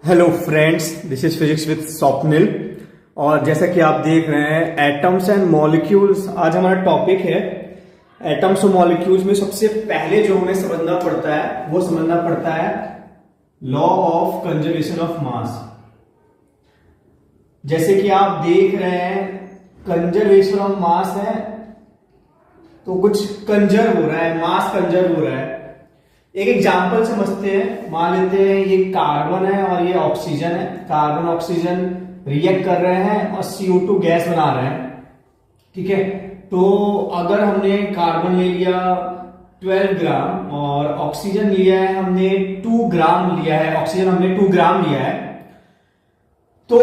Hello friends, this is physics with Swapnil. और जैसा कि आप देख रहे हैं एटम्स एंड मॉलिक्यूल्स आज हमारा टॉपिक है। एटम्स और मॉलिक्यूल्स में सबसे पहले जो हमें समझना पड़ता है law of conservation of mass. जैसे कि आप देख रहे हैं कंजर्वेशन ऑफ मास है तो कुछ कंजर्व हो रहा है, मास कंजर्व हो रहा है। एक एग्जाम्पल समझते हैं। मान लेते हैं ये कार्बन है और ये ऑक्सीजन है। कार्बन ऑक्सीजन रिएक्ट कर रहे हैं और CO2 गैस बना रहे हैं। ठीक है, तो अगर हमने कार्बन ले लिया 12 ग्राम और ऑक्सीजन लिया है हमने 2 ग्राम लिया है, ऑक्सीजन हमने 2 ग्राम लिया है, तो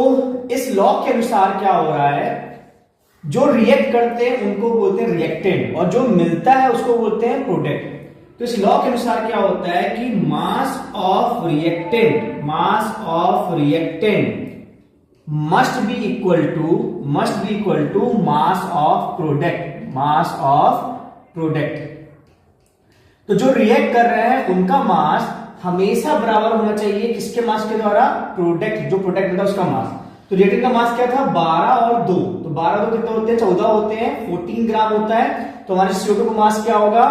इस लॉ के अनुसार क्या हो रहा है, जो रिएक्ट करते हैं उनको बोलते हैं रिएक्टेंट और जो मिलता है उसको बोलते हैं प्रोडक्ट। तो इस लॉ के अनुसार क्या होता है कि mass of reactant must be equal to mass of product. तो जो रिएक्ट कर रहे हैं उनका मास हमेशा बराबर होना चाहिए किसके मास के द्वारा? प्रोडक्ट, जो प्रोडक्ट मिलता है उसका मास। तो रिएक्टेंट का मास क्या था? 12 और 2। तो 12 और 2 कितने होते हैं? 14 होते हैं। 14 ग्राम होता है। तो हमारे CO2 का मास क्या होगा?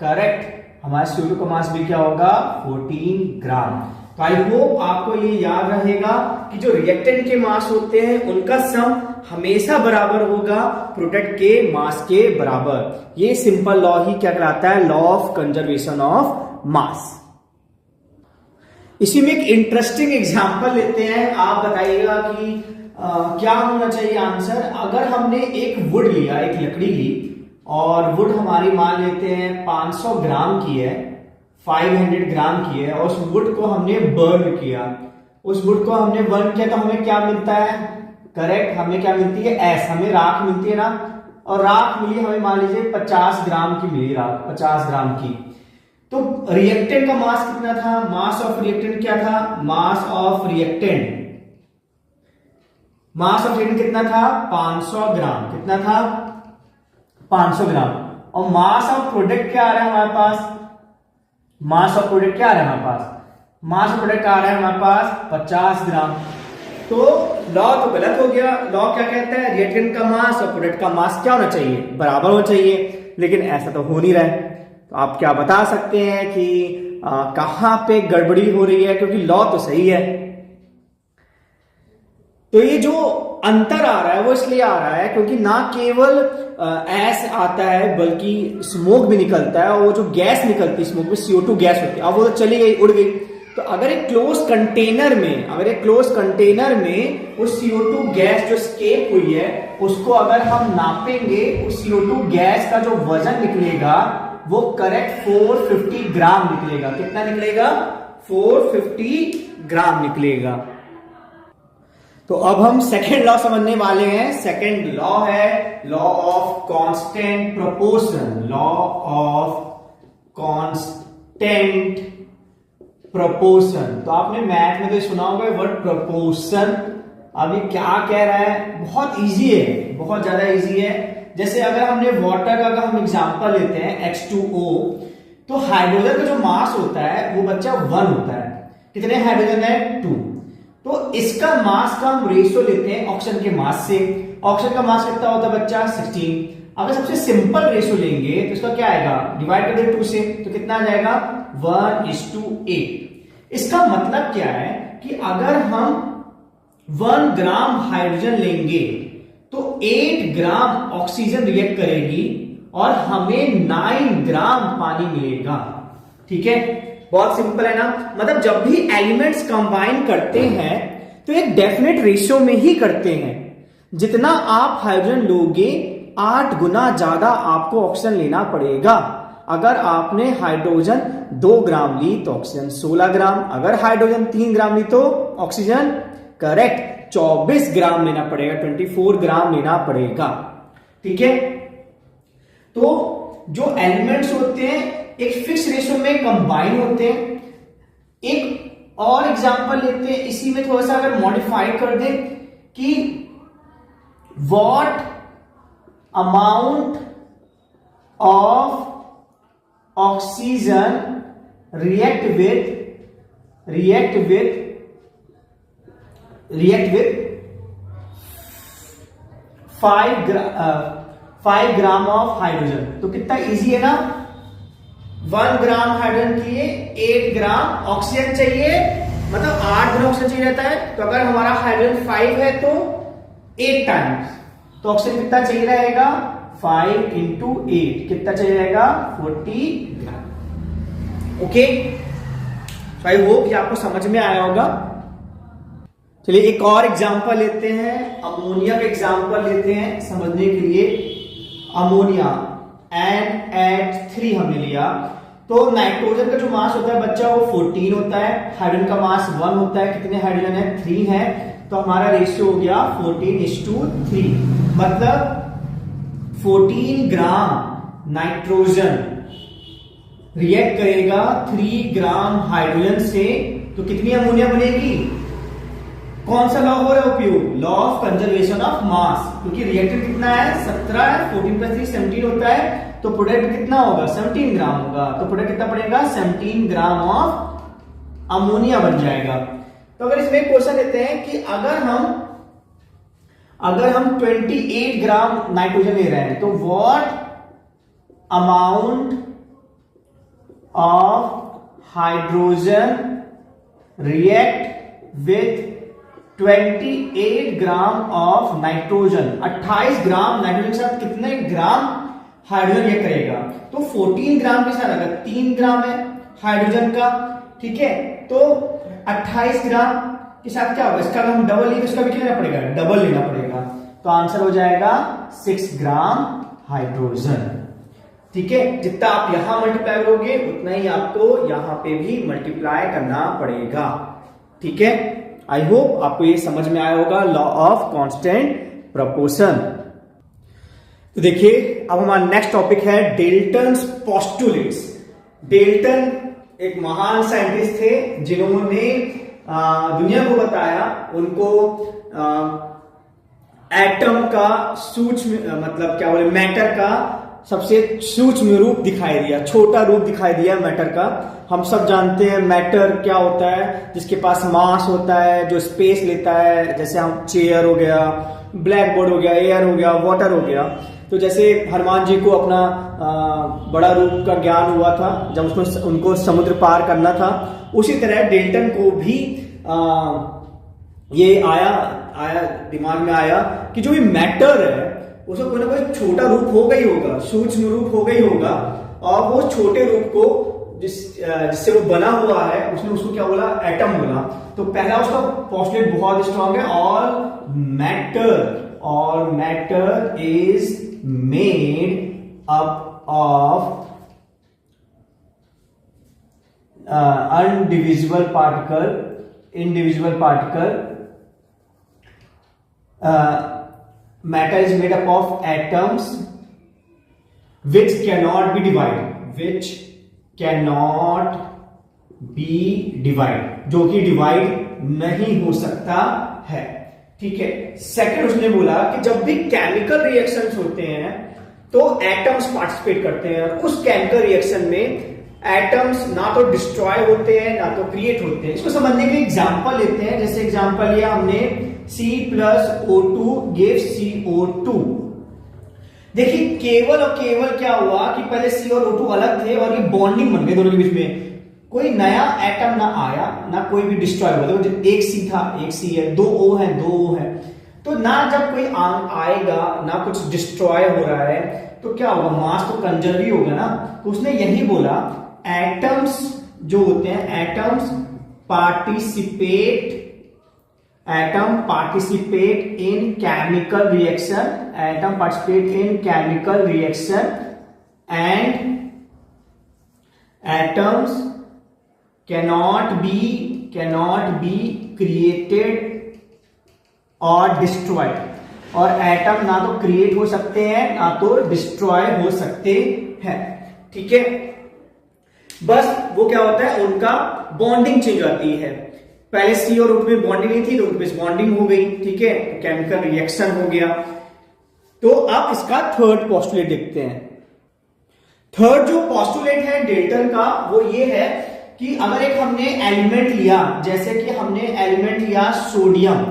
करेक्ट, हमारे CO2 का मास भी क्या होगा? 14 ग्राम। तो आई होप आपको ये याद रहेगा कि जो रिएक्टेंट के मास होते हैं उनका सम हमेशा बराबर होगा प्रोडक्ट के मास के बराबर। ये सिंपल लॉ ही क्या कहलाता है? Law of conservation of mass. इसी में एक इंटरेस्टिंग एग्जांपल लेते हैं। आप बताइएगा कि क्या होना चाहिए आंसर। अगर हमने एक वुड लिया, एक लकड़ी ली और वुड हमारी मान लेते हैं 500 ग्राम की है, 500 ग्राम की है, और उस वुड को हमने बर्न किया। तो हमें क्या मिलता है? करेक्ट, हमें क्या मिलती है? एस, हमें राख मिलती है ना। और राख मिली हमें मान लीजिए 50 ग्राम की मिली राख, 50 ग्राम की। तो रिएक्टेंट का मास कितना था? मास ऑफ रिएक्टेंट क्या था? मास ऑफ रिएक्टेंट कितना था? 500 ग्राम। कितना था? 500 ग्राम। और मास ऑफ प्रोडक्ट क्या आ रहा है हमारे पास? मास ऑफ प्रोडक्ट आ रहा है हमारे पास 50 ग्राम। तो लॉ तो गलत हो गया। लॉ क्या कहता है? रिएक्टेंट का मास और प्रोडक्ट का मास क्या होना चाहिए? बराबर होना चाहिए। लेकिन ऐसा तो हो नहीं रहा है। तो आप क्या बता सकते हैं कि कहां पे गड़बड़ी हो रही है? क्योंकि लॉ तो सही है। तो ये जो अंतर आ रहा है वो इसलिए आ रहा है क्योंकि ना केवल एस आता है बल्कि स्मोक भी निकलता है। और वो जो गैस निकलती है स्मोक में, CO2 गैस होती है। अब वो तो चली गई, उड़ गई। तो अगर एक क्लोज कंटेनर में वो CO2 गैस जो स्केप हुई है उसको अगर हम नापेंगे, उस CO2 गैस का जो वजन निकलेगा वो करेक्ट 450 ग्राम निकलेगा। कितना निकलेगा? 450 ग्राम निकलेगा। तो अब हम सेकेंड लॉ समझने वाले हैं। सेकेंड लॉ है लॉ ऑफ कांस्टेंट प्रोपोर्शन। तो आपने मैथ में तो सुना होगा वर्ड प्रोपोर्शन। अभी क्या कह रहा है? बहुत इजी है, बहुत ज्यादा इजी है। जैसे अगर हमने वाटर का अगर हम एग्जांपल लेते हैं H2O, तो हाइड्रोजन का जो मास होता है वो बच्चा 1 होता है। कितने हाइड्रोजन है? 2। तो इसका मास का हम रेशियो लेते हैं ऑक्सीजन के मास से। ऑक्सीजन का मास कितना होता है बच्चा? 16। अगर सबसे सिंपल रेशियो लेंगे तो इसका क्या आएगा? डिवाइड कर दे 2 से, तो कितना आ जाएगा? 1:8। इसका मतलब क्या है कि अगर हम 1 ग्राम हाइड्रोजन लेंगे तो 8 ग्राम ऑक्सीजन रिएक्ट करेगी और हमें 9 ग्राम पानी मिलेगा। ठीक है, बहुत सिंपल है ना। मतलब जब भी एलिमेंट्स कंबाइन करते हैं तो एक डेफिनेट रेशियो में ही करते हैं। जितना आप हाइड्रोजन लोगे 8 गुना ज्यादा आपको ऑक्सीजन लेना पड़ेगा। अगर आपने हाइड्रोजन 2 ग्राम ली तो ऑक्सीजन 16 ग्राम। अगर हाइड्रोजन 3 ग्राम ली तो ऑक्सीजन करेक्ट 24 ग्राम लेना पड़ेगा, 24 ग्राम लेना पड़ेगा। ठीक है, तो जो एलिमेंट्स होते हैं एक फिक्स रेशियो में कंबाइन होते हैं। एक और एग्जांपल लेते हैं, इसी में थोड़ा सा अगर मॉडिफाई कर दें कि what amount of oxygen react with react with 5 gram of hydrogen. तो कितना इजी है ना, 1 ग्राम हाइड्रोजन के लिए 8 ग्राम ऑक्सीजन चाहिए, मतलब 8 ग्राम ऑक्सीजन चाहिए रहता है। तो अगर हमारा हाइड्रोजन 5 है तो 8 टाइम्स, तो ऑक्सीजन कितना चाहिए रहेगा, 5 इंटू 8 कितना चाहिए रहेगा, 40 ग्राम। ओके, तो आई होप कि आपको समझ में आया होगा। चलिए एक और एग्जांपल लेते हैं, अमोनिया का एग्जांपल लेते हैं समझने के लिए। अमोनिया NH3 हमने लिया, तो नाइट्रोजन का जो मास होता है बच्चा वो 14 होता है, हाइड्रोजन का मास 1 होता है, कितने हाइड्रोजन है, 3 है, तो हमारा रेशियो हो गया 14:3, मतलब 14 ग्राम नाइट्रोजन रिएक्ट करेगा 3 ग्राम हाइड्रोजन से, तो कितनी अमोनिया बनेगी। कौन सा लॉ हो रहा है उपयोग, law of conservation of mass, क्योंकि रिएक्टेंट कितना है 17 है, 14 + 3 17 होता है, तो प्रोडक्ट कितना होगा 17 ग्राम होगा, तो प्रोडक्ट कितना पड़ेगा 17 ग्राम ऑफ अमोनिया बन जाएगा। तो अगर इसमें क्वेश्चन लेते हैं कि अगर हम 28 ग्राम नाइट्रोजन ले रहे हैं, तो what amount of hydrogen react with 28 gram of nitrogen, 28 gram nitrogen के साथ कितने ग्राम हाइड्रोजन रिएक्ट करेगा, तो 14 ग्राम के साथ अगर 3 ग्राम है हाइड्रोजन का, ठीक है, तो 28 ग्राम के साथ क्या होगा, इसका अगर हम डबल लेंगे तो इसका भी क्या लेना पड़ेगा, डबल लेना पड़ेगा, तो आंसर हो जाएगा 6 ग्राम हाइड्रोजन। ठीक है, जितना आप यहां मल्टीप्लाई करोगे उतना ही आपको यहां पे भी मल्टीप्लाई करना पड़ेगा। ठीक है, आई होप आपको ये समझ में आया होगा लॉ ऑफ कांस्टेंट प्रोपोर्शन। तो देखिए अब हमारा नेक्स्ट टॉपिक है डेल्टन्स पोस्टुलेट्स। डेल्टन एक महान साइंटिस्ट थे जिन्होंने दुनिया को बताया, उनको एटम का सूक्ष्म मतलब क्या बोले मैटर का सबसे सूक्ष्म रूप दिखाई दिया, छोटा रूप दिखाई दिया मैटर का। हम सब जानते हैं मैटर क्या होता है, जिसके पास मास होता है, जो स्पेस लेता है, जैसे हम चेयर हो गया, ब्लैक बोर्ड हो गया, एयर हो गया, वाटर हो गया। तो जैसे हनुमान जी को अपना बड़ा रूप का ज्ञान हुआ था जब उनको समुद्र पार करना था, उसी तरह डेल्टन को भी ये आया दिमाग में आया कि जो भी मैटर है उसका कोई ना कोई छोटा रूप हो गई होगा, सूक्ष्म रूप हो गई होगा, और वो छोटे रूप को जिससे वो बना हुआ है उसने उसको क्या बोला, एटम बोला। तो पहला उसका पोस्टुलेट बहुत स्ट्रॉन्ग है, all matter is made up of indivisible particle, matter is made up of atoms which cannot be divided, जो कि डिवाइड नहीं हो सकता है। ठीक है, सेकंड उसने बोला कि जब भी केमिकल रिएक्शंस होते हैं तो एटम्स पार्टिसिपेट करते हैं, और उस केमिकल रिएक्शन में एटम्स ना तो डिस्ट्रॉय होते हैं ना तो क्रिएट होते हैं। इसको समझने के लिए एग्जांपल लेते हैं। जैसे एग्जांपल लिया हमने C+O2 gives CO2। देखिए केवल और केवल क्या हुआ कि पहले C और O2 अलग थे और ये बॉन्डिंग बन गई दोनों के बीच में, कोई नया एटम ना आया ना कोई भी डिस्ट्रॉय हुआ। देखो एक C था, एक C है, 2 O है, 2 O है, तो ना जब कोई आएगा ना कुछ डिस्ट्रॉय हो रहा है तो क्या होगा, मास तो कंजर्व ही होगा ना। तो उसने यही बोला एटम्स जो होते हैं, atom participate in chemical reaction and atoms cannot be created और डिस्ट्रॉयड। और एटम ना तो क्रिएट हो सकते हैं ना तो डिस्ट्रॉय हो सकते हैं। ठीक है, बस वो क्या होता है, उनका बॉन्डिंग चेंज आती है। पहले C और O2 में बॉन्डिंग नहीं थी तो उनके बॉन्डिंग हो गई। ठीक है, केमिकल रिएक्शन हो गया। तो अब इसका थर्ड पोस्टुलेट देखते हैं। थर्ड जो पोस्टुलेट है डेल्टन का वो ये है कि अगर एक हमने एलिमेंट लिया, जैसे कि हमने एलिमेंट लिया सोडियम,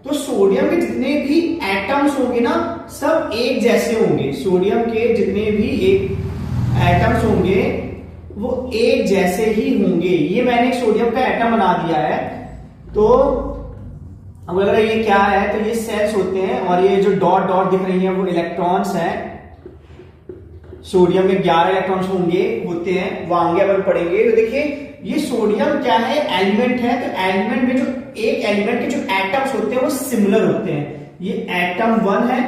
तो सोडियम के जितने भी एटम्स होंगे ना सब एक जैसे होंगे। सोडियम के जितने भी एक एटम्स होंगे वो एक जैसे ही होंगे। ये मैंने सोडियम का एटम बना दिया है। तो अब अगर ये क्या है तो ये सेल्स होते हैं और ये जो डॉट डॉट दिख रही है वो इलेक्ट्रॉन्स हैं। सोडियम में 11 इलेक्ट्रॉन्स होते हैं, वो आगे अपन पढ़ेंगे। तो देखिए ये सोडियम क्या है, एलिमेंट है। तो एलिमेंट में जो एक एलिमेंट के जो एटम्स होते हैं वो सिमिलर होते हैं। ये एटम 1 है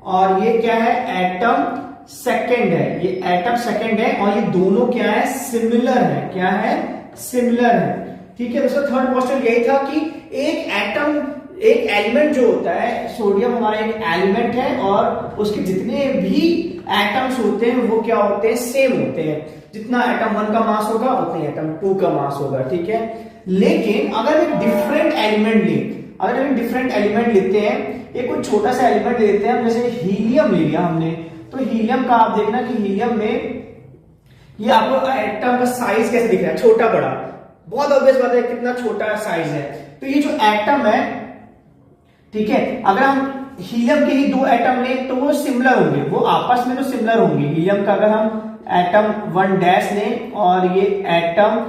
और ये क्या है, एटम सेकंड है। ये एटम सेकंड है और ये दोनों क्या है, सिमिलर है। क्या है, सिमिलर है। ठीक है दोस्तों, थर्ड क्वेश्चन यही था कि एक एटम, एक एलिमेंट जो होता है, सोडियम हमारा एक एलिमेंट है और उसके जितने भी एटम्स होते हैं वो क्या होते हैं, सेम होते हैं। जितना एटम 1 का मास होगा उतना ही एटम 2 का मास होगा। ठीक है, लेकिन अगर एक डिफरेंट एलिमेंट ले, अगर हम डिफरेंट एलिमेंट लेते हैं, एक कोई छोटा सा एलिमेंट लेते हैं, जैसे हीलियम ले लिया हमने, तो हीलियम का आप देखना कि हीलियम में ये आपको एटम का साइज कैसे दिख रहा है, छोटा बड़ा, बहुत ऑब्वियस बात है कितना छोटा साइज है। तो ये जो एटम है, ठीक है, अगर हम हीलियम के ही 2 एटम लें तो वो सिमिलर होंगे, वो आपस में तो सिमिलर होंगे। हीलियम का अगर हम एटम 1 डैश लें और ये एटम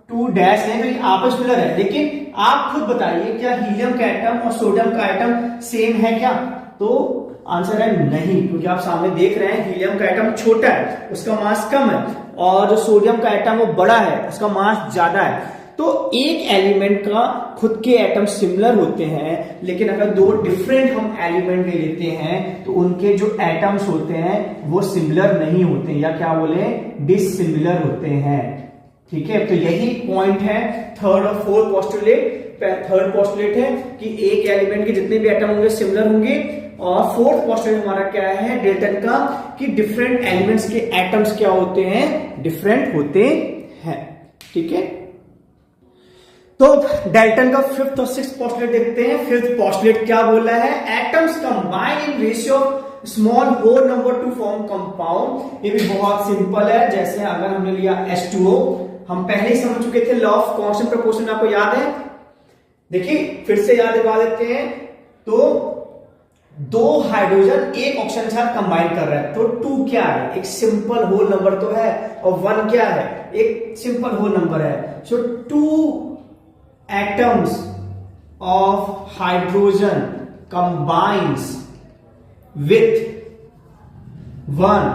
2 डैश लें तो ये आपस में सिमिलर है। लेकिन आप खुद बताइए क्या हीलियम का एटम और सोडियम का एटम सेम है क्या? तो आंसर है नहीं, क्योंकि आप सामने देख रहे हैं हीलियम का एटम छोटा है, उसका मास कम है, और जो सोडियम का एटम वो बड़ा है, उसका मास ज्यादा है। तो एक एलिमेंट का खुद के एटम सिमिलर होते हैं, लेकिन अगर 2 डिफरेंट हम एलिमेंट ले लेते हैं तो उनके जो एटम्स होते हैं वो सिमिलर नहीं होते, या क्या बोले, डिसिमिलर होते हैं। ठीक है, तो यही पॉइंट है थर्ड और फोर्थ पोस्टुलेट। थर्ड पोस्टुलेट है कि एक एलिमेंट के जितने भी एटम होंगे सिमिलर होंगे, और फोर्थ पोस्टुलेट हमारा क्या है, डेल्टन का, कि डिफरेंट एलिमेंट्स के एटम्स क्या होते हैं, डिफरेंट होते हैं। ठीक है, तो डेल्टन का फिफ्थ और सिक्स्थ पोस्टुलेट देखते हैं। फिफ्थ पोस्टुलेट क्या बोल रहा है, atoms combine in ratio small whole number to form compound. ये भी बहुत सिंपल है। जैसे अगर हमने लिया H2O, हम पहले ही समझ चुके थे लॉ ऑफ कांस्टेंट प्रोपोर्शन, आपको याद है? देखिए फिर से याद दिला देते हैं। तो 2 हाइड्रोजन एक ऑक्सीजन के साथ कंबाइन कर रहा है, तो 2 क्या है, एक सिंपल होल नंबर तो है, और 1 क्या है, एक सिंपल होल नंबर है। सो 2 atoms of hydrogen combines with 1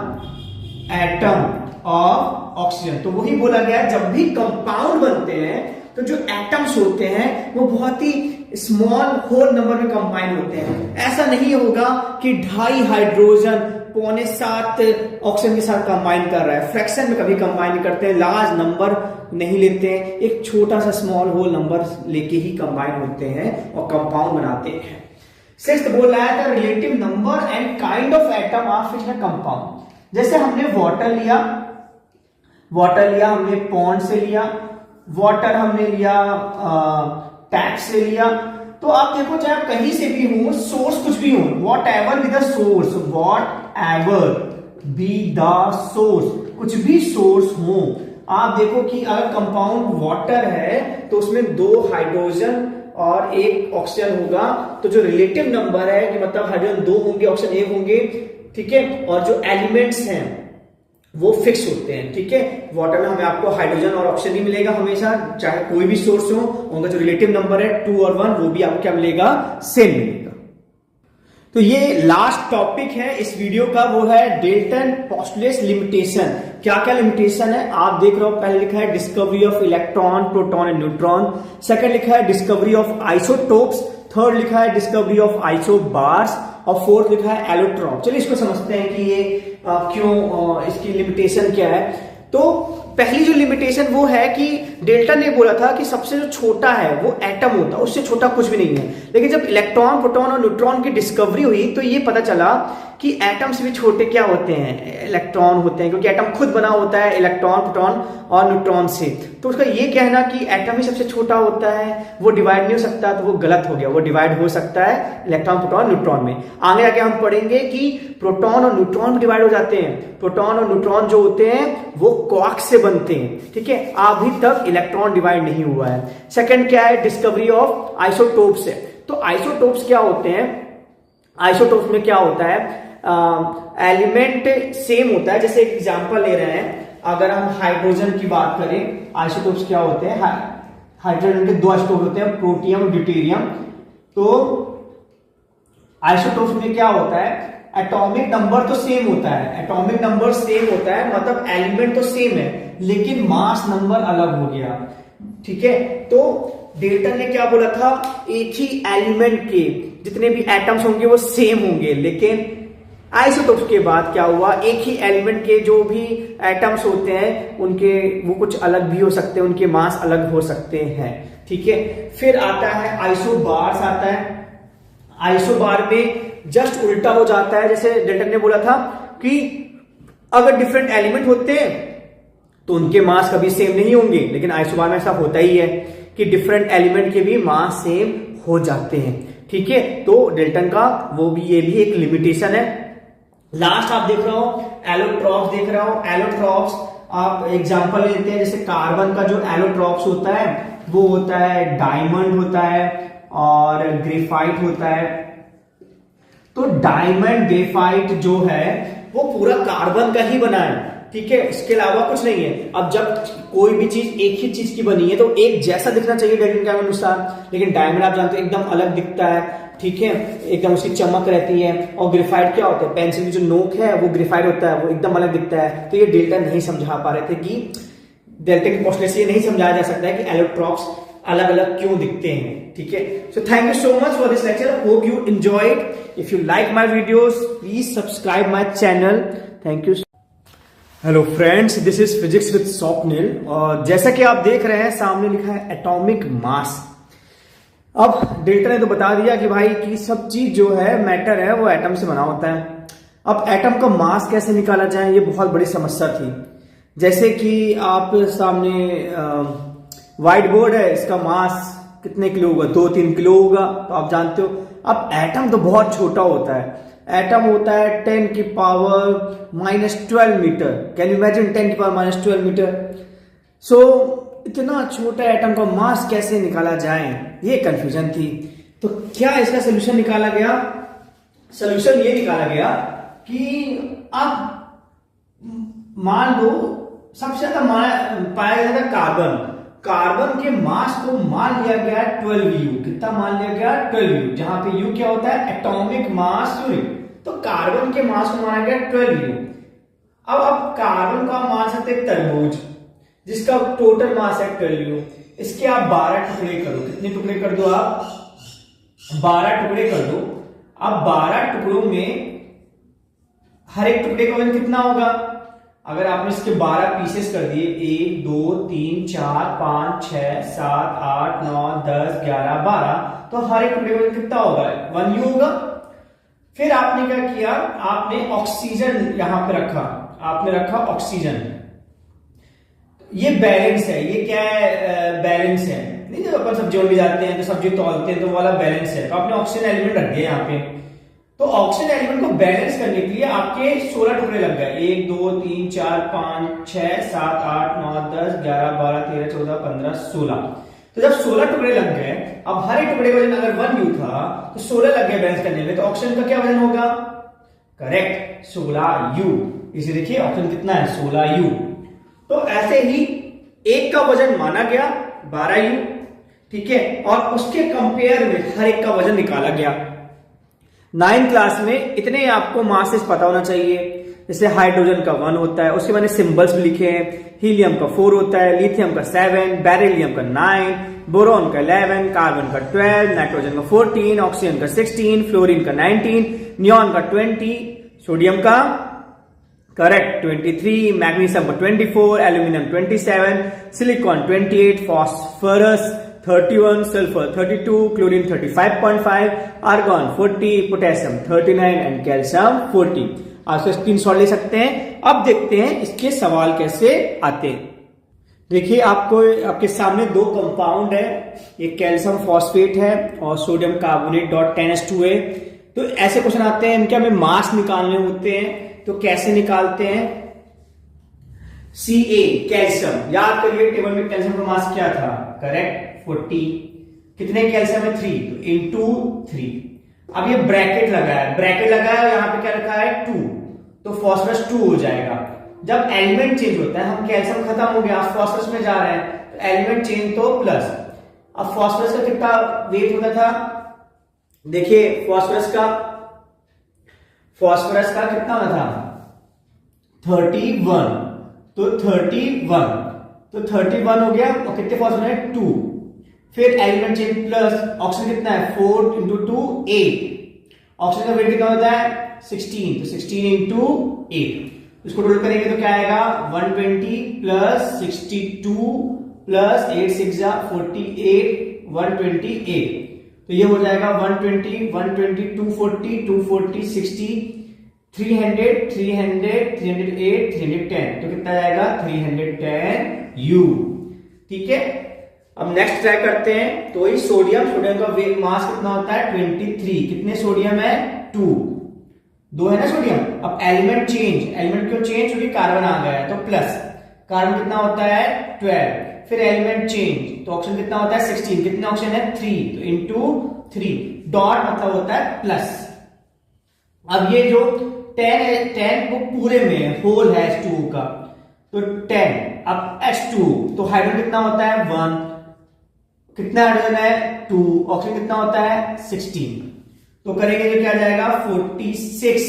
atom of oxygen। तो वही बोला गया, जब भी कंपाउंड बनते हैं तो जो एटम्स होते हैं वो बहुत ही स्मॉल होल नंबर में कंबाइन होते हैं। ऐसा नहीं होगा कि 2.5 हाइड्रोजन 6.25 ऑक्सीजन के साथ कंबाइन कर रहा है, फ्रैक्शन में कभी कंबाइन नहीं करते हैं, लार्ज नंबर नहीं लेते हैं, एक छोटा सा स्मॉल होल नंबर लेके ही कंबाइन होते हैं और कंपाउंड बनाते हैं। सिक्स्थ बोल रहा है relative number and kind of atom of in compound. जैसे हमने वाटर लिया हमने पॉन्ड से लिया, वाटर हमने लिया टैप से लिया। तो आप देखो चाहे आप कहीं से भी हो, सोर्स कुछ भी हो, what ever be the source, what ever be the source, कुछ भी सोर्स हो, आप देखो कि अगर कंपाउंड वाटर है तो उसमें 2 हाइड्रोजन और 1 ऑक्सीजन होगा। तो जो रिलेटिव नंबर है कि मतलब हाइड्रोजन 2 होंगे, ऑक्सीजन 1 होंगे। ठीक है, और जो एलिमेंट्स हैं वो फिक्स होते हैं। ठीक है, वाटर में हमें आपको हाइड्रोजन और ऑक्सीजन ही मिलेगा हमेशा, चाहे कोई भी सोर्स हो, उनका जो रिलेटिव नंबर है 2 और 1 वो भी आपको क्या मिलेगा, सेम मिलेगा। तो ये लास्ट टॉपिक है इस वीडियो का, वो है डेल्टन पोस्टुलेट्स लिमिटेशन। क्या क्या लिमिटेशन है आप देख रहे हो। पहले लिखा है discovery of electron, proton and neutron. Second लिखा है डिस्कवरी ऑफ आइसोटोप्स। थर्ड लिखा है डिस्कवरी ऑफ आइसोबार्स। और फोर्थ लिखा है एलोट्रॉप। चलिए इसको समझते हैं कि ये क्यों, इसकी लिमिटेशन क्या है। तो पहली जो लिमिटेशन वो है कि डेल्टन ने बोला था कि सबसे जो छोटा है वो एटम होता है, उससे छोटा कुछ भी नहीं है। लेकिन जब इलेक्ट्रॉन, प्रोटॉन और न्यूट्रॉन की डिस्कवरी हुई तो ये पता चला कि एटम से भी छोटे क्या होते हैं, इलेक्ट्रॉन होते हैं, क्योंकि एटम खुद बना होता है इलेक्ट्रॉन, प्रोटॉन और न्यूट्रॉन से। तो उसका ये कहना कि एटम ही सबसे छोटा होता है, वो डिवाइड नहीं हो सकता, तो वो गलत हो गया। वो डिवाइड हो सकता है इलेक्ट्रॉन, प्रोटॉन, न्यूट्रॉन में। आगे जाके हम पढ़ेंगे कि प्रोटॉन और न्यूट्रॉन में डिवाइड हो जाते हैं। प्रोटॉन और न्यूट्रॉन जो होते हैं वो क्वार्क से बनते हैं। ठीक है, अभी तक इलेक्ट्रॉन डिवाइड नहीं हुआ है। सेकंड क्या है, डिस्कवरी ऑफ आइसोटोप्स है। तो आइसोटोप्स क्या होते हैं, आइसोटोप्स में क्या होता है, एलिमेंट सेम होता है। जैसे एक एग्जांपल ले रहे हैं, अगर हम हाइड्रोजन की बात करें, आइसोटोप्स क्या होते हैं, हाइड्रोजन के दो आइसोटोप होते हैं, प्रोटियम और ड्यूटेरियम। तो आइसोटोप्स में क्या होता है, एटॉमिक नंबर तो सेम होता है, एटॉमिक नंबर सेम होता है, मतलब एलिमेंट तो सेम है, लेकिन मास नंबर अलग हो गया। ठीक है, तो डेल्टन ने क्या बोला था, एक ही एलिमेंट के जितने भी एटम्स होंगे वो सेम होंगे, लेकिन आइसोटोप्स के बाद क्या हुआ, एक ही एलिमेंट के जो भी एटम्स होते हैं उनके वो कुछ अलग भी हो सकते हैं, उनके मास अलग हो सकते हैं। ठीक है, फिर आता है आइसोबार्स आता है। आइसोबार में जस्ट उल्टा हो जाता है, जैसे डेल्टन ने बोला था कि अगर डिफरेंट एलिमेंट होते हैं तो उनके मास कभी सेम नहीं होंगे, लेकिन आइसोबार में ऐसा होता ही है कि डिफरेंट एलिमेंट के भी मास सेम हो जाते हैं। ठीक है, तो डेल्टन का ये भी एक लिमिटेशन है। लास्ट आप देख रहे हो एलोट्रॉप्स देख रहे हो, एलोट्रॉप्स आप एग्जांपल लेते हैं, जैसे कार्बन का जो एलोट्रॉप्स होता है वो होता है डायमंड होता है और ग्रेफाइट होता है। तो डायमंड ग्रेफाइट जो है वो पूरा कार्बन का ही बना है, ठीक है, इसके अलावा कुछ नहीं है। अब जब कोई भी चीज एक ही चीज की बनी है तो एक जैसा दिखना चाहिए डेल्टन के अनुसार, लेकिन डायमंड आप जानते हो एकदम अलग दिखता है। ठीक है, एकदम उसकी चमक रहती है। और ग्रेफाइट क्या होता है, पेंसिल की जो नोक है वो ग्रेफाइट होता है, वो एकदम अलग दिखता है। तो ये डेल्टन नहीं समझा पा रहे थे कि डेल्टन की पोस्टलेट से ये नहीं समझाया जा सकता है कि एलोट्रॉप्स अलग अलग क्यों दिखते हैं। ठीक है, so thank you so much for this lecture, hope you enjoyed. If you like my videos please subscribe my channel. Thank you. Hello friends, this is physics with Swapnil, और जैसा कि आप देख रहे हैं सामने लिखा है एटॉमिक मास। अब डेल्टन ने तो बता दिया कि भाई कि सब चीज जो है मैटर है वो एटम से बना होता है। अब एटम का मास कैसे निकाला जाए, ये बहुत बड़ी समस्या थी। जैसे कि आप सामने व्हाइट बोर्ड है, इसका मास कितने किलो होगा, 2-3 किलो होगा, तो आप जानते हो। अब एटम तो बहुत छोटा होता है, एटम होता है 10 की power -12 metre. Can you imagine 10 की पावर -12 मीटर। सो इतना छोटा एटम का मास कैसे निकाला जाए, ये कंफ्यूजन थी। तो क्या इसका सोल्यूशन निकाला गया, सोल्यूशन ये निकाला गया कि आप मान लो सबसे ज्यादा पाया जाता है कार्बन, कार्बन के मास को मान लिया गया 12U। कितना मान लिया गया, 12U, जहां पे U क्या होता है, एटॉमिक मास यूनिट। तो कार्बन के मास को माना गया 12U। अब आप कार्बन का मान सकते हैं तरबूज, जिसका टोटल मास है 12U। इसके आप 12 टुकड़े करो, कितने टुकड़े कर दो आप, 12 टुकड़े कर दो। अब 12 टुकड़ों में हर एक टुकड़े का वजन कितना होगा, अगर आपने इसके 12 पीसेस कर दिए, 1 2 3 4 5 6 7 8 9 10 11 12, तो हर एक टुकड़े का वजन कितना होगा, 1U होगा। फिर आपने क्या किया, आपने ऑक्सीजन यहां पे रखा, आपने रखा ऑक्सीजन। ये बैलेंस है, ये क्या है, बैलेंस है। नहीं, जब अपन सब्जी में जाते हैं तो सब्जी तौलते हैं तो वाला बैलेंस है, तो आपने ऑक्सीजन एलिमेंट रख दिया यहाँ पे। तो ऑक्सीजन एलिमेंट को बैलेंस करने के लिए आपके 16 टुकड़े लग गए, 1 2 3 4 5 6 7 8 9 10 11 12 13 14 15 16। तो जब 16 टुकड़े लग गए, अब हर एक टुकड़े का वजन अगर 1U था तो 16 लग गए बैलेंस करने में, तो ऑक्सीजन का क्या वजन होगा, करेक्ट 16U। इसे देखिए ऑक्सीजन कितना है, 16U। तो ऐसे ही एक का वजन माना गया 12U, ठीक है, और उसके कंपेयर में हर एक का वजन निकाला गया। 9th क्लास में इतने आपको मासेस पता होना चाहिए। जैसे हाइड्रोजन का 1 होता है, उसके मैंने सिंबल्स भी लिखे हैं। हीलियम का 4 होता है, लिथियम का 7, बेरिलियम का 9, बोरॉन का 11, कार्बन का 12, नाइट्रोजन का 14, ऑक्सीजन का 16, फ्लोरीन का 19, नियॉन का 20, सोडियम का करेक्ट 23, मैग्नीशियम का 24, aluminium 27, silicon 28, phosphorus 31, sulphur 32, chlorine 35.5, argon 40, potassium 39 and calcium 40। आप स्क्रीनशॉट ले सकते हैं। अब देखते हैं इसके सवाल कैसे आते हैं। देखिए आपके सामने 2 कंपाउंड है, एक कैल्शियम फॉस्फेट है और सोडियम कार्बोनेट .10H2 है। तो ऐसे क्वेश्चन आते हैं, इनके हमें मास निकालने होते हैं। तो कैसे निकालते हैं, Ca कैल्शियम, याद करिए टेबल में कैल्शियम का मास क्या था, करेक्ट 40। कितने कैल्शियम है 3, तो इंटू 3। अब ये ब्रैकेट लगाया है, यहां पे क्या रखा है 2, तो फास्फोरस 2 हो जाएगा। जब एलिमेंट चेंज होता है, हम कैल्शियम खत्म हो गया, फास्फोरस में जा रहे हैं, तो एलिमेंट चेंज तो प्लस। अब फास्फोरस का कितना वेट होता था, देखिए फास्फोरस का कितना होता था 31, तो 31 हो गया, और कितने फास्फोरस है 2। फिर एलिमेंट चेंज प्लस, ऑक्सीजन कितना है 4 इंटू 2 8, ऑक्सीजन का वेट कितना होता है 16, तो 16 इंटू 8, इसको टोटल करेंगे तो क्या आएगा 120 प्लस 62 प्लस 8 6 48 128, तो ये हो जाएगा 120 120 240 240 60 300 300 308 310, तो कितना जाएगा 310 U। ठीक है, अब नेक्स्ट ट्राई करते हैं। तो ये सोडियम का मास कितना होता है 23, कितने सोडियम है 2 है ना सोडियम। अब एलिमेंट क्यों चेंज, क्योंकि कार्बन आ गया है, तो प्लस, कार्बन कितना होता है 12। फिर एलिमेंट चेंज, तो ऑक्सीजन कितना होता है 16, कितने ऑक्सीजन है 3, तो इंटू 3, डॉट मतलब होता है प्लस। अब ये जो 10 वो पूरे में है, होल है H2O का, तो 10। अब H2, तो हाइड्रोजन कितना होता है 1, कितना हाइड्रोजन है 2, ऑक्सीजन कितना होता है 16, तो करेंगे तो क्या जाएगा 46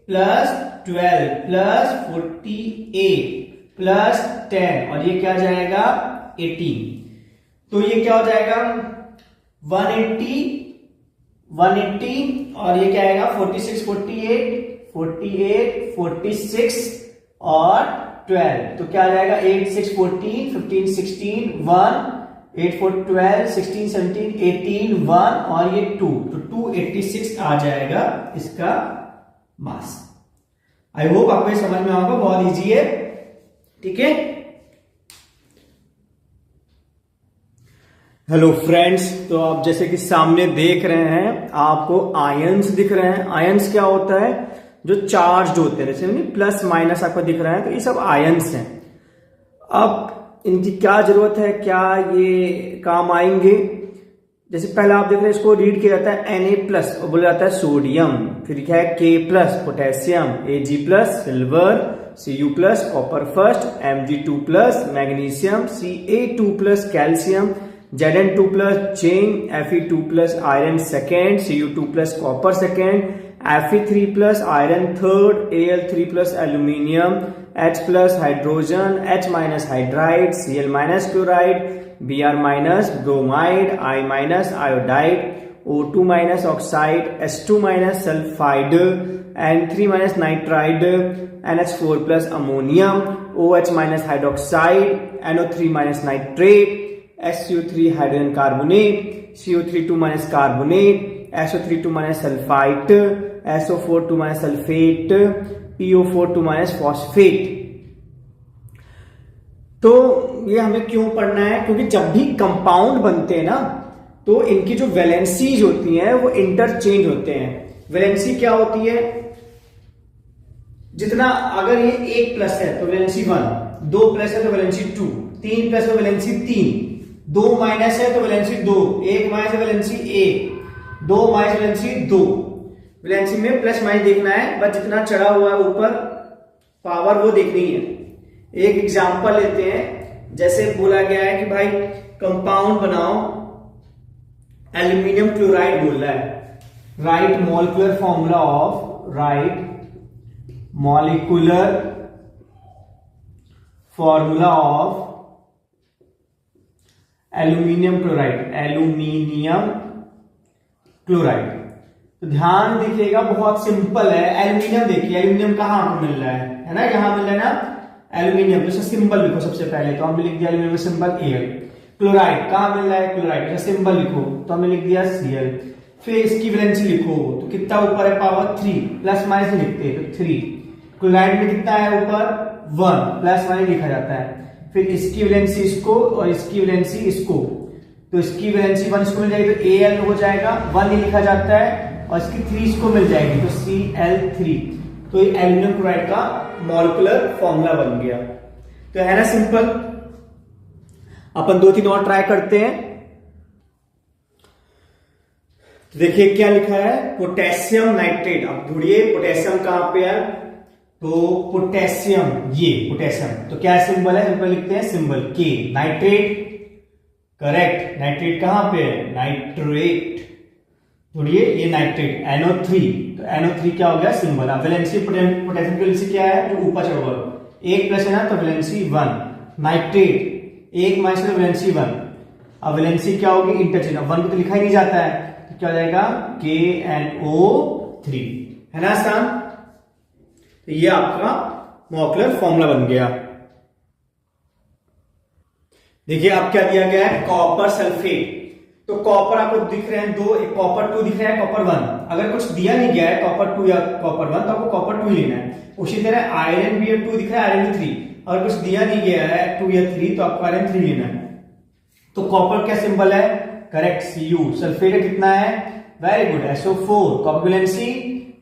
प्लस 12 प्लस 48 प्लस 10, और ये क्या जाएगा 18, तो ये क्या हो जाएगा 180 और ये क्या आएगा 46 48 46 और 12, तो क्या आ जाएगा 8 6 14 15 16 1 8 4 12 16 17 18 1 और ये 2, तो 286 आ जाएगा इसका मास। आई होप आपको ये समझ में आएगा, बहुत इजी है। ठीक है, हेलो फ्रेंड्स, तो आप जैसे कि सामने देख रहे हैं, आपको आयंस दिख रहे हैं। आयंस क्या होता है, जो चार्ज होते हैं, जैसे प्लस माइनस आपको दिख रहा है, तो ये सब आयंस हैं। अब इनकी क्या जरूरत है, क्या ये काम आएंगे, जैसे पहला आप देख रहे हैं, इसको रीड किया जाता है Na+ और बोला जाता है सोडियम, फिर क्या है K+ potassium, Ag+ silver, Cu+ copper first, Mg2+ magnesium, Ca2+ calcium, Zn2+ zinc, Fe2+ iron second, Cu2+ copper second, Fe3+ iron third, Al3+ aluminium, H+ hydrogen, H- hydride, Cl- chloride, Br- bromide, I- iodide, O2- oxide, H2- sulphide, N3- nitride, NH4+ ammonium, OH- hydroxide, NO3- nitrate, SU3 hydrogen carbonate, CO3 carbonate, SO3 sulphite, SO4 sulphate, PO4 phosphate. तो ये हमें क्यों पढ़ना है, क्योंकि जब भी compound बनते हैं ना, तो इनकी जो वैलेंसीज होती हैं वो इंटरचेंज होते हैं। वैलेंसी क्या होती है, जितना अगर ये 1+ है तो वैलेंसी 1, 2+ है तो वैलेंसी 2, 3+ है तो वैलेंसी 3, 2- है तो वैलेंसी 2, 1- है वैलेंसी 1, 2- वैलेंसी 2। वैलेंसी में प्लस माइनस देखना है, बस जितना चढ़ा हुआ है ऊपर पावर वो देखनी है। एक एग्जांपल लेते हैं, जैसे बोला गया है कि भाई कंपाउंड बनाओ, एल्यूमिनियम क्लोराइड बोल रहा है, right molecular formula of aluminium chloride. तो ध्यान देखिएगा, बहुत सिंपल है। एल्यूमिनियम देखिए, एल्यूमिनियम कहां आपको मिल रहा है ना, यहां मिल रहा है ना एल्यूमिनियम, तो सिंबल लिखो सबसे पहले, तो हमने लिख दिया एल्यूमिनियम में सिंबल Al। क्लोराइड कहां मिल रहा है, क्लोराइड सिंबल लिखो, तो हमने लिख दिया Cl। फिर इसकी वैलेंसी लिखो, तो कितना ऊपर है पावर 3, प्लस माइनस लिखते हैं तो 3। क्लोराइड में कितना है ऊपर 1, प्लस माइनस लिखा जाता है। फिर इसकी वैलेंसी इसको और इसकी वैलेंसी इसको, तो इसकी वैलेंसी 1 इसको मिल जाएगी तो Al हो जाएगा, 1 ही लिखा जाता है, और इसकी 3 इसको मिल जाएगी तो Cl3। तो ये एल्यूमिनियम क्लोराइड का मॉलिक्यूलर फॉर्मूला बन गया। तो है ना सिंपल। अपन 2-3 और ट्राई करते हैं। तो देखिए क्या लिखा है, पोटेशियम नाइट्रेट। अब ढूंढिए पोटेशियम कहां पे है, तो पोटेशियम, ये पोटेशियम, तो क्या सिंबल है, सिंबल लिखते हैं सिंबल के। नाइट्रेट, करेक्ट, नाइट्रेट कहां पे है, नाइट्रेट, ढूंढिए ये नाइट्रेट, NO3, तो NO3 क्या हो गया सिंबल। अब वैलेंसी पोटेशियम की वैलेंसी क्या है, जो ऊपर चढ़ गया, 1 प्लस है ना, तो वैलेंसी 1, नाइट्रेट 1 माइनस वैलेंसी 1, अब वैलेंसी क्या होगी, इंटरचेंज, अब 1 को तो लिखा ही नहीं जाता है, तो क्या हो जाएगा KNO3, है ना आसान। तो ये आपका मॉलिक्यूलर फॉर्मूला बन गया। देखिए अब क्या दिया गया है, कॉपर सल्फेट, तो कॉपर आपको दिख रहे हैं दो, एक कॉपर 2 दिख रहा है, कॉपर 1, अगर कुछ दिया नहीं गया है कॉपर 2 या कॉपर 1 तो आपको कॉपर 2 ही लेना है। उसी तरह आयरन भी 2 दिख रहा है, आयरन भी 3, अगर कुछ दिया नहीं गया है 2 या 3 तो आपको आयरन 3 लेना है। तो कॉपर क्या सिंबल है, करेक्ट Cu, सल्फेट कितना है, very good SO4, copper valency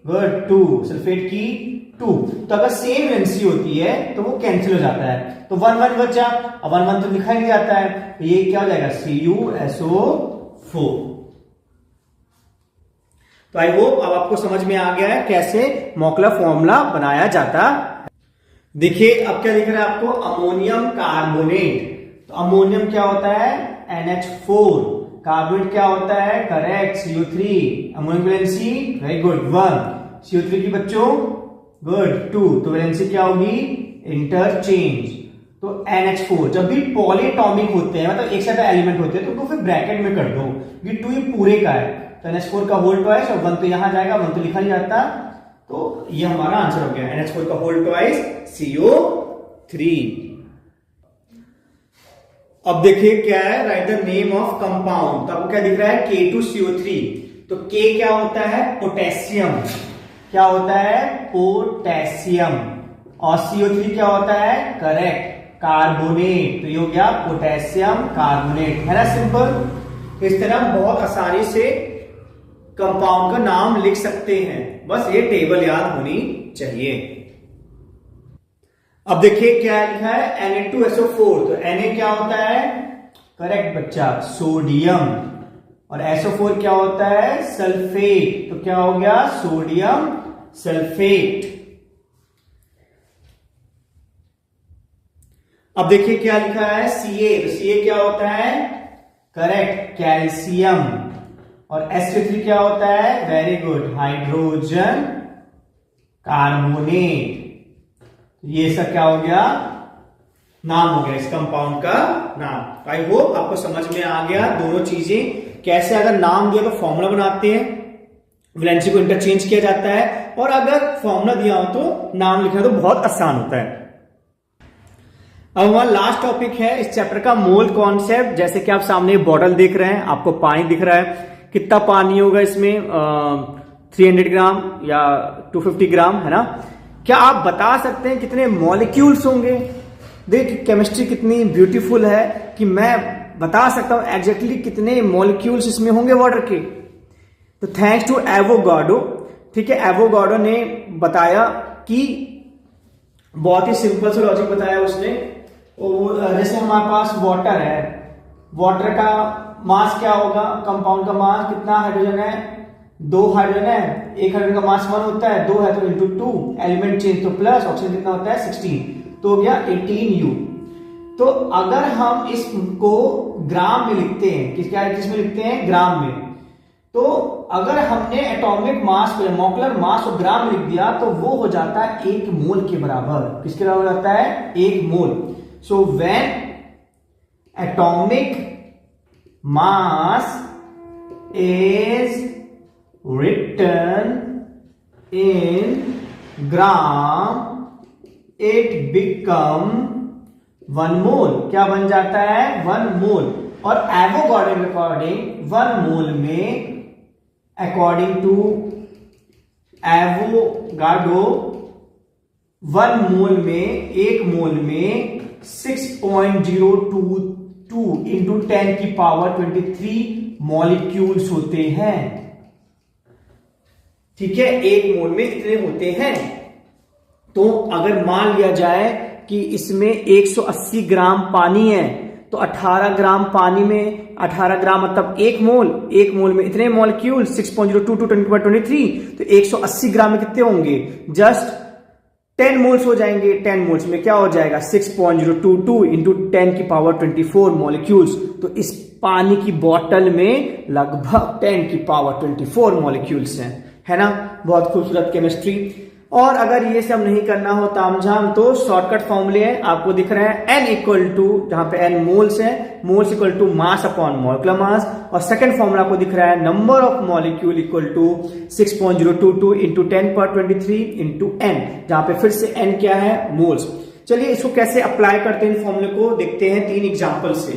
good 2, sulphate की 2, तो अगर सेम वैलेंसी होती है तो वो कैंसिल हो जाता है, तो 1 1 बचा, अब 1 1 तो लिखा ही नहीं जाता है, तो ये क्या हो जाएगा CuSO4। तो आई होप अब आपको समझ में आ गया है कैसे मॉलिक्यूलर फॉर्मूला बनाया जाता है। देखिए अब क्या दिख रहा है आपको, अमोनियम कार्बोनेट, तो अमोनियम क्या होता है NH4, कार्बोनेट क्या होता है, correct CO3, ammonium valency very good 1, CO3 की बच्चों गुड 2, तो वैलेंसी क्या होगी इंटरचेंज। तो NH4 जब भी पॉलीटॉमिक होते हैं, मतलब एक साथ एलिमेंट होते हैं, तो फिर ब्रैकेट में कर दो, ये 2 ही पूरे का है, तो NH4 का होल ट्वाइस और 1 तो यहां जाएगा, 1 तो लिखा नहीं जाता, तो ये हमारा आंसर हो गया, NH4 का होल ट्वाइस CO3। अब देखिए क्या है, right the name of compound, तो आपको क्या दिख रहा है K2CO3, तो K क्या होता है पोटेशियम, क्या होता है पोटेशियम, और CO3 क्या होता है, करेक्ट कार्बोनेट, तो ये हो गया पोटेशियम कार्बोनेट, है ना सिंपल। इस तरह हम बहुत आसानी से कंपाउंड का नाम लिख सकते हैं, बस ये टेबल याद होनी चाहिए। अब देखिए क्या लिखा है Na2SO4, तो Na क्या होता है, करेक्ट बच्चा सोडियम, और SO4 क्या होता है सल्फेट, तो क्या हो गया सोडियम सल्फेट। अब देखिए क्या लिखा है Ca, तो Ca क्या होता है, करेक्ट कैल्शियम, और SO3 क्या होता है, वेरी गुड हाइड्रोजन कार्बोनेट। ये सब क्या हो गया, नाम हो गया इस कंपाउंड का नाम। आई होप आपको समझ में आ गया दोनों चीजें, कैसे अगर नाम दिया तो फॉर्मूला बनाते हैं, वैलेंसी को इंटरचेंज किया जाता है, और अगर फॉर्मूला दिया हो तो नाम लिखना तो बहुत आसान होता है। अब हमारा लास्ट टॉपिक है इस चैप्टर का मोल कॉन्सेप्ट। जैसे कि आप सामने बॉटल देख रहे हैं, आपको पानी दिख रहा है, कितना पानी होगा इसमें 300 ग्राम या 250 ग्राम, है ना। क्या आप बता सकते हैं कितने मॉलिक्यूल्स होंगे? देख केमिस्ट्री कितनी ब्यूटीफुल है कि मैं बता सकता हूं एग्जैक्टली कितने मॉलिक्यूल्स इसमें होंगे वाटर के। तो थैंक्स टू एवोगाड्रो, ठीक है, एवोगाड्रो ने बताया कि बहुत ही सिंपल सा लॉजिक बताया उसने। जैसे हमारे पास वाटर है, वाटर का मास क्या होगा, कंपाउंड का मास कितना हाइड्रोजन है, 2 हाइड्रोजन है, एक हाइड्रोजन का मास 1 होता है, 2 है तो इंटू 2, एलिमेंट चेंज तो प्लस, ऑक्सीजन कितना होता है 16, तो हो गया 18U। तो अगर हम इसको ग्राम में लिखते हैं, किसमें लिखते हैं, ग्राम में, तो अगर हमने एटॉमिक मास को, मॉलिक्यूलर मास को ग्राम में लिख दिया तो वो हो जाता है 1 मोल के बराबर। किसके बराबर हो जाता है, 1 mole. So when atomic mass is written in gram, it become 1 mole। क्या बन जाता है, 1 मोल। और एवोगाड्रो के अकॉर्डिंग 1 मोल में, अकॉर्डिंग टू एवोगाड्रो 1 मोल में, 1 मोल में 6.022 इंटू 10 की पावर 23 मॉलिक्यूल्स होते हैं। ठीक है, 1 मोल में इतने होते हैं। तो अगर मान लिया जाए कि इसमें 180 ग्राम पानी है, तो 18 ग्राम पानी में 18 ग्राम मतलब एक मोल में इतने मॉलिक्यूल 6.02 टू 10⁻23, तो 180 ग्राम में कितने होंगे, जस्ट 10 मोल्स हो जाएंगे। 10 मोल्स में क्या हो जाएगा 6.022 इंटू 10⁻24 मॉलिक्यूल्स। तो इस पानी की बोतल में लगभग 10⁻24 मॉलिक्यूल्स हैं, है ना। बहुत खूबसूरत केमिस्ट्री। और अगर ये सब नहीं करना हो तामझाम तो शॉर्टकट फॉर्मूले हैं, आपको दिख रहे हैं n इक्वल टू, जहां पे n मोल्स है, moles equal to mass upon molecular mass. और सेकंड फॉर्मूला आपको दिख रहा है number of molecule equal to 6.022 into 10⁻23 into n, जहां पे फिर से n क्या है, मोल्स। चलिए इसको कैसे अप्लाई करते हैं, फॉर्मूले को देखते हैं 3 एग्जाम्पल से।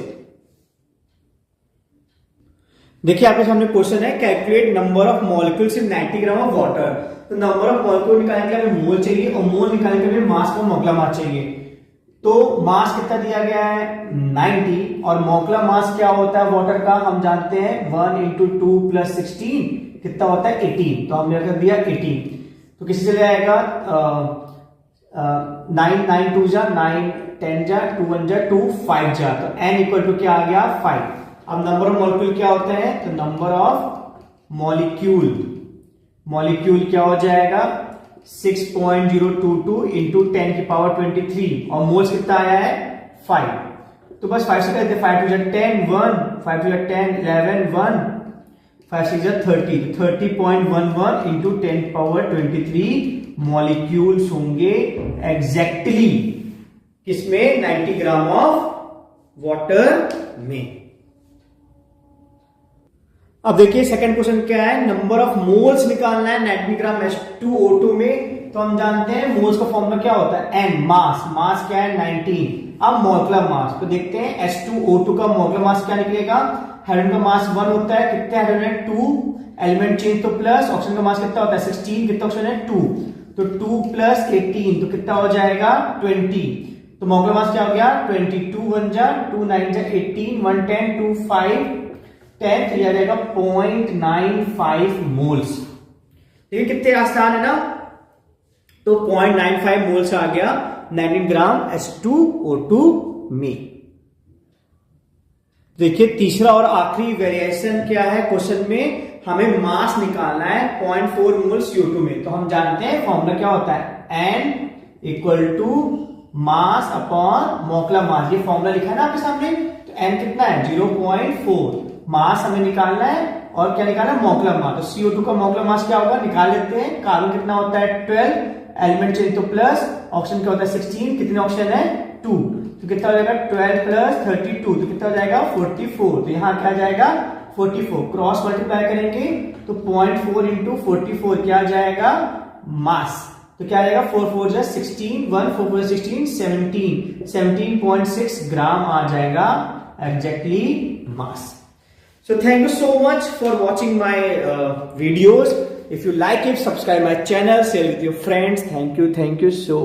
देखिए आपके सामने क्वेश्चन है, calculate number of molecules in 90 gram of water. तो नंबर ऑफ मॉलिक्यूल निकालने के लिए हमें मोल चाहिए और मोल निकालने के लिए मास को मॉलिक्यूलर मास चाहिए। तो मास कितना दिया गया है 90, और मॉलिक्यूलर मास क्या होता है वाटर का, हम जानते हैं 1 इंटू 2 प्लस 16 कितना होता है 18, तो हमने रख दिया 18। तो किसी चले आएगा 9 2 जा 9 10 जा 2 1 जा 2 5 जा, तो n इक्वल टू क्या आ गया 5। अब नंबर ऑफ मॉलिक्यूल क्या होता है, तो नंबर ऑफ मॉलिक्यूल क्या हो जाएगा 6.022 इंटू 10⁻23, और मोल्स कितना आया है 5। तो बस 5 से करते 5 टू 10 1 5 टू 10 11 1 5 6 30, तो 30.11 इंटू 10⁻23 मॉलिक्यूल्स होंगे एग्जैक्टली किसमें 90 ग्राम ऑफ वाटर में। अब देखिए सेकंड क्वेश्चन क्या है, नंबर ऑफ मोल्स निकालना है 90 ग्राम H2O2 में। तो हम जानते हैं मोल्स का फॉर्मूला क्या होता है n, मास क्या है 19। अब मॉलिक्यूलर मास, तो देखते हैं H2O2 का मॉलिक्यूलर मास क्या निकलेगा, हाइड्रोजन का मास 1 होता है, कितने हाइड्रोजन है 2, एलिमेंट चेंज तो प्लस, ऑक्सीजन का मास कितना होता है 16, कितना ऑक्सीजन है 2, तो 2 प्लस 18 तो कितना हो जाएगा 20। तो मॉलिक्यूलर मास क्या हो गया 22 1 जा 2 9 जा 18 1 10 2 5 10, तो यह रहेगा 0.95 मोल्स। देखिए कितने आसान है ना, तो 0.95 मोल्स आ गया 19 ग्राम H2O2 में। देखिए तीसरा और आखिरी वेरिएशन क्या है क्वेश्चन में, हमें मास निकालना है 0.4 मोल CO2 में। तो हम जानते हैं फॉर्मूला क्या होता है n equal to mass upon molecular mass, ये फॉर्मूला लिखा है ना आपके सामने। तो n कितना है 0.4, मास हमें निकालना है और क्या निकालना है मॉलिक्यूलर मास। तो CO2 का मॉलिक्यूलर मास क्या होगा निकाल लेते हैं, कार्बन कितना होता है 12, एलिमेंट चेंज तो प्लस, ऑक्सीजन क्या होता है 16, कितने ऑक्सीजन है 2, तो कितना हो जाएगा 12 प्लस 32, तो कितना हो जाएगा 44। तो यहाँ क्या जाएगा 44, क्रॉस मल्टीप्लाई करेंगे तो 0.4 इंटू 44 क्या आ जाएगा मास, तो क्या आएगा 4 4 जा 16 1 4 4 16 17.6 ग्राम आ जाएगा exactly mass. So thank you so much for watching my videos. If you like it, subscribe my channel, share with your friends. Thank you so